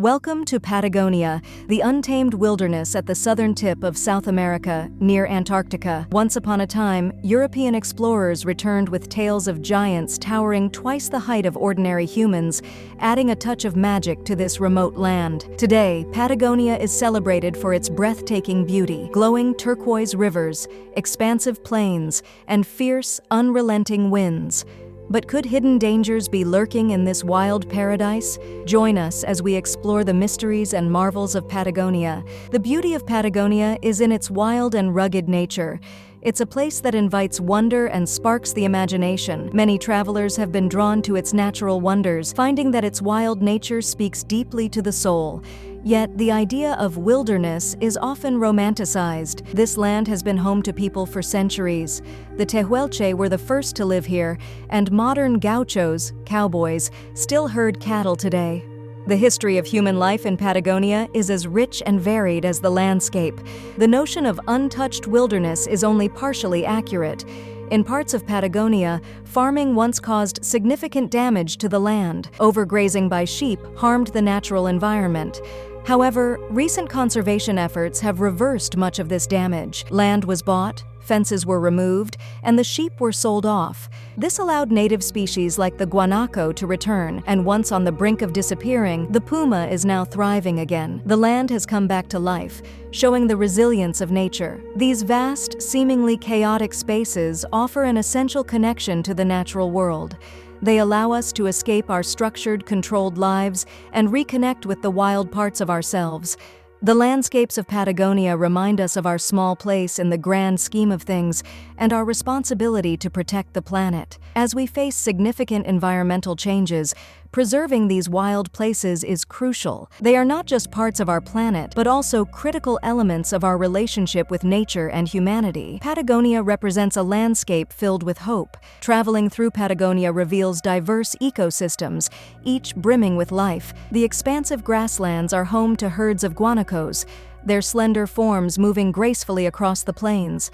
Welcome to Patagonia, the untamed wilderness at the southern tip of South America, near Antarctica. Once upon a time, European explorers returned with tales of giants towering twice the height of ordinary humans, adding a touch of magic to this remote land. Today, Patagonia is celebrated for its breathtaking beauty, glowing turquoise rivers, expansive plains, and fierce, unrelenting winds. But could hidden dangers be lurking in this wild paradise? Join us as we explore the mysteries and marvels of Patagonia. The beauty of Patagonia is in its wild and rugged nature. It's a place that invites wonder and sparks the imagination. Many travelers have been drawn to its natural wonders, finding that its wild nature speaks deeply to the soul. Yet, the idea of wilderness is often romanticized. This land has been home to people for centuries. The 𝐇𝐎𝐿𝐒 were the first to live here, and modern 𝐵𝐷𝐄s, cowboys, still herd cattle today. The history of human life in Patagonia is as rich and varied as the landscape. The notion of untouched wilderness is only partially accurate. In parts of Patagonia, farming once caused significant damage to the land. Overgrazing by sheep harmed the natural environment. However, recent conservation efforts have reversed much of this damage. Land was bought, fences were removed, and the sheep were sold off. This allowed native species like the guanaco to return, and once on the brink of disappearing, the puma is now thriving again. The land has come back to life, showing the resilience of nature. These vast, seemingly chaotic spaces offer an essential connection to the natural world. They allow us to escape our structured, controlled lives and reconnect with the wild parts of ourselves. The landscapes of Patagonia remind us of our small place in the grand scheme of things and our responsibility to protect the planet. As we face significant environmental changes, preserving these wild places is crucial. They are not just parts of our planet, but also critical elements of our relationship with nature and humanity. Patagonia represents a landscape filled with hope. Traveling through Patagonia reveals diverse ecosystems, each brimming with life. The expansive grasslands are home to herds of guanacos, their slender forms moving gracefully across the plains.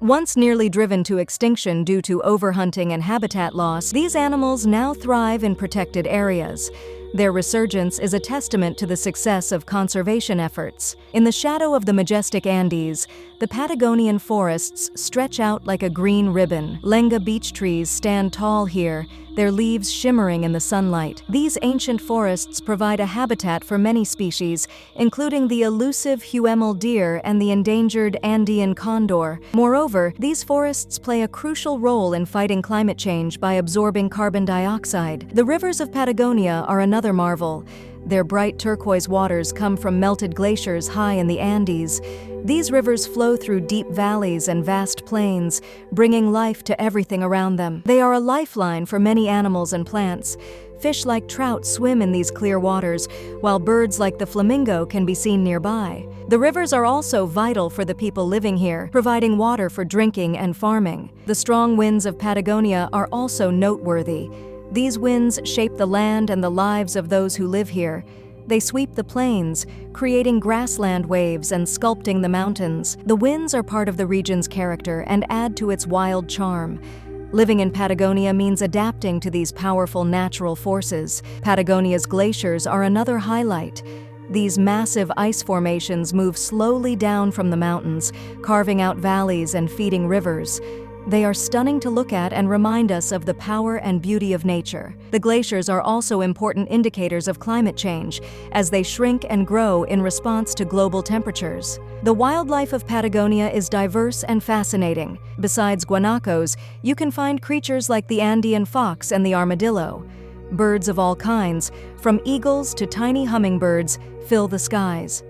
Once nearly driven to extinction due to overhunting and habitat loss, these animals now thrive in protected areas. Their resurgence is a testament to the success of conservation efforts. In the shadow of the majestic Andes, the Patagonian forests stretch out like a green ribbon. Lenga beech trees stand tall here, their leaves shimmering in the sunlight. These ancient forests provide a habitat for many species, including the elusive 𝐓𝐇𝐈𝐒 deer and the endangered Andean condor. Moreover, these forests play a crucial role in fighting climate change by absorbing carbon dioxide. The rivers of Patagonia are another marvel. Their bright turquoise waters come from melted glaciers high in the Andes. These rivers flow through deep valleys and vast plains, bringing life to everything around them. They are a lifeline for many animals and plants. Fish like trout swim in these clear waters, while birds like the flamingo can be seen nearby. The rivers are also vital for the people living here, providing water for drinking and farming. The strong winds of Patagonia are also noteworthy. These winds shape the land and the lives of those who live here. They sweep the plains, creating grassland waves and sculpting the mountains. The winds are part of the region's character and add to its wild charm. Living in Patagonia means adapting to these powerful natural forces. Patagonia's glaciers are another highlight. These massive ice formations move slowly down from the mountains, carving out valleys and feeding rivers. They are stunning to look at and remind us of the power and beauty of nature. The glaciers are also important indicators of climate change, as they shrink and grow in response to global temperatures. The wildlife of Patagonia is diverse and fascinating. Besides guanacos, you can find creatures like the Andean fox and the armadillo. Birds of all kinds, from eagles to tiny hummingbirds, fill the skies.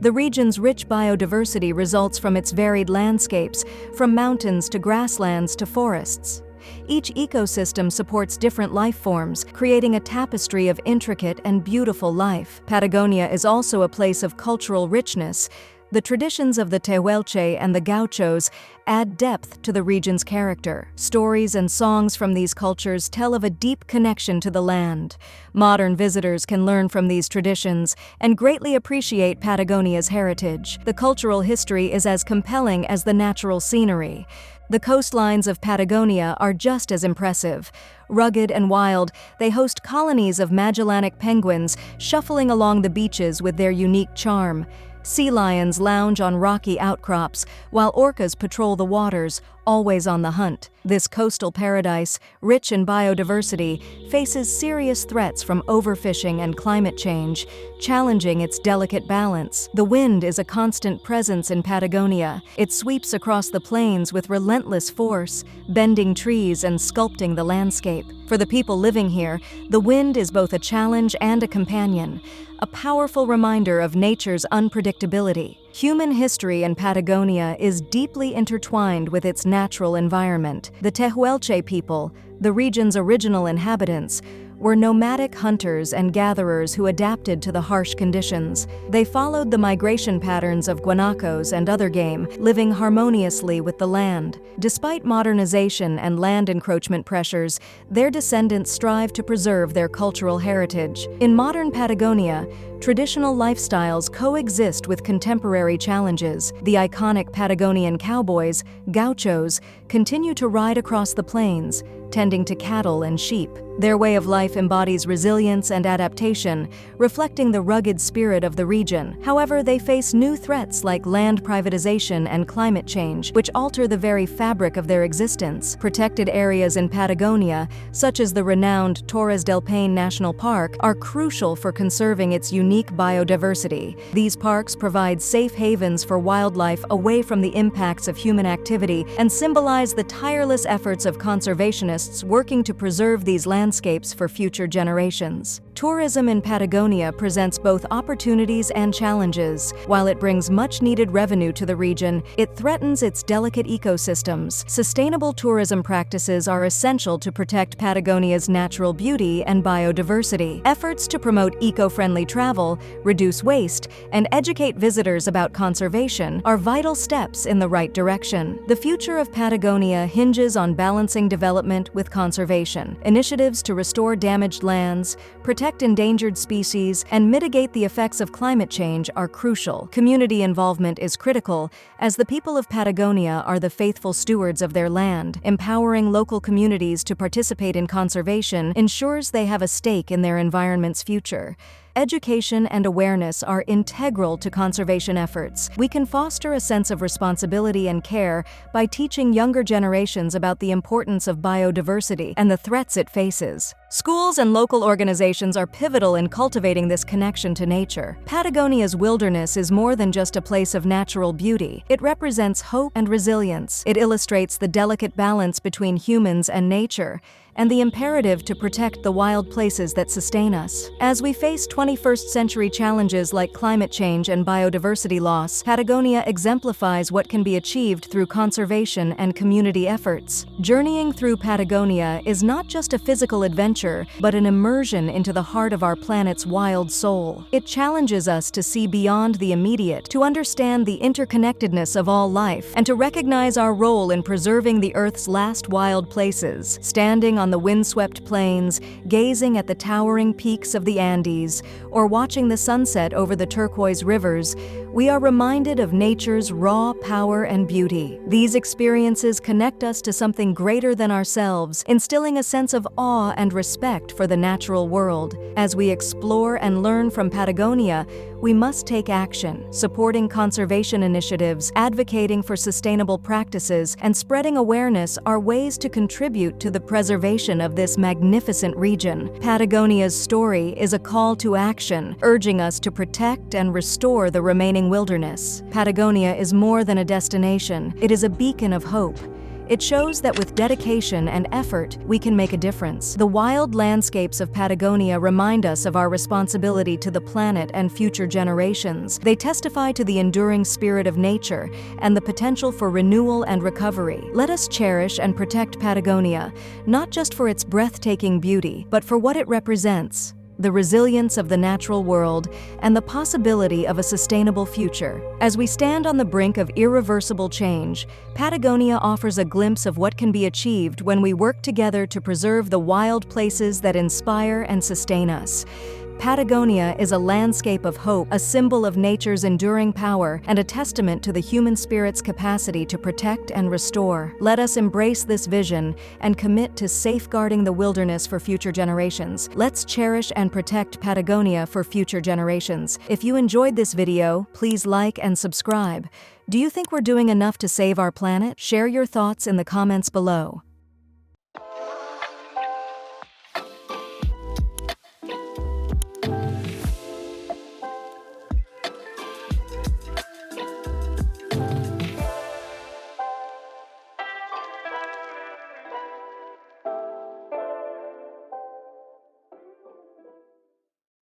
The region's rich biodiversity results from its varied landscapes, from mountains to grasslands to forests. Each ecosystem supports different life forms, creating a tapestry of intricate and beautiful life. Patagonia is also a place of cultural richness. The traditions of the 𝐊𝐒 and the 𝐵𝐒𝐄s add depth to the region's character. Stories and songs from these cultures tell of a deep connection to the land. Modern visitors can learn from these traditions and greatly appreciate Patagonia's heritage. The cultural history is as compelling as the natural scenery. The coastlines of Patagonia are just as impressive. Rugged and wild, they host colonies of Magellanic penguins shuffling along the beaches with their unique charm. Sea lions lounge on rocky outcrops, while orcas patrol the waters, always on the hunt. This coastal paradise, rich in biodiversity, faces serious threats from overfishing and climate change, challenging its delicate balance. The wind is a constant presence in Patagonia. It sweeps across the plains with relentless force, bending trees and sculpting the landscape. For the people living here, the wind is both a challenge and a companion, a powerful reminder of nature's unpredictability. Human history in Patagonia is deeply intertwined with its natural environment. The 𝐊𝐒 people, the region's original inhabitants, were nomadic hunters and gatherers who adapted to the harsh conditions. They followed the migration patterns of guanacos and other game, living harmoniously with the land. Despite modernization and land encroachment pressures, their descendants strive to preserve their cultural heritage. In modern Patagonia, traditional lifestyles coexist with contemporary challenges. The iconic Patagonian cowboys, 𝐷𝐿𝐒𝐿, continue to ride across the plains, tending to cattle and sheep. Their way of life embodies resilience and adaptation, reflecting the rugged spirit of the region. However, they face new threats like land privatization and climate change, which alter the very fabric of their existence. Protected areas in Patagonia, such as the renowned Torres del Paine National Park, are crucial for conserving its unique biodiversity. These parks provide safe havens for wildlife away from the impacts of human activity and symbolize the tireless efforts of conservationists working to preserve these landscapes for future generations. Tourism in Patagonia presents both opportunities and challenges. While it brings much-needed revenue to the region, it threatens its delicate ecosystems. Sustainable tourism practices are essential to protect Patagonia's natural beauty and biodiversity. Efforts to promote eco-friendly travel, reduce waste, and educate visitors about conservation are vital steps in the right direction. The future of Patagonia hinges on balancing development with conservation. Initiatives to restore damaged lands, protect endangered species, and mitigate the effects of climate change are crucial. Community involvement is critical, as the people of Patagonia are the faithful stewards of their land. Empowering local communities to participate in conservation ensures they have a stake in their environment's future. Education and awareness are integral to conservation efforts. We can foster a sense of responsibility and care by teaching younger generations about the importance of biodiversity and the threats it faces. Schools and local organizations are pivotal in cultivating this connection to nature. Patagonia's wilderness is more than just a place of natural beauty. It represents hope and resilience. It illustrates the delicate balance between humans and nature, and the imperative to protect the wild places that sustain us. As we face 21st century challenges like climate change and biodiversity loss, Patagonia exemplifies what can be achieved through conservation and community efforts. Journeying through Patagonia is not just a physical adventure, but an immersion into the heart of our planet's wild soul. It challenges us to see beyond the immediate, to understand the interconnectedness of all life, and to recognize our role in preserving the Earth's last wild places. Standing on the windswept plains, gazing at the towering peaks of the Andes, or watching the sunset over the turquoise rivers, we are reminded of nature's raw power and beauty. These experiences connect us to something greater than ourselves, instilling a sense of awe and respect for the natural world. As we explore and learn from Patagonia, we must take action, supporting conservation initiatives, advocating for sustainable practices, and spreading awareness are ways to contribute to the preservation of this magnificent region. Patagonia's story is a call to action, urging us to protect and restore the remaining wilderness. Patagonia is more than a destination, it is a beacon of hope. It shows that with dedication and effort, we can make a difference. The wild landscapes of Patagonia remind us of our responsibility to the planet and future generations. They testify to the enduring spirit of nature and the potential for renewal and recovery. Let us cherish and protect Patagonia, not just for its breathtaking beauty, but for what it represents: the resilience of the natural world, and the possibility of a sustainable future. As we stand on the brink of irreversible change, Patagonia offers a glimpse of what can be achieved when we work together to preserve the wild places that inspire and sustain us. Patagonia is a landscape of hope, a symbol of nature's enduring power, and a testament to the human spirit's capacity to protect and restore. Let us embrace this vision and commit to safeguarding the wilderness for future generations. Let's cherish and protect Patagonia for future generations. If you enjoyed this video, please like and subscribe. Do you think we're doing enough to save our planet? Share your thoughts in the comments below.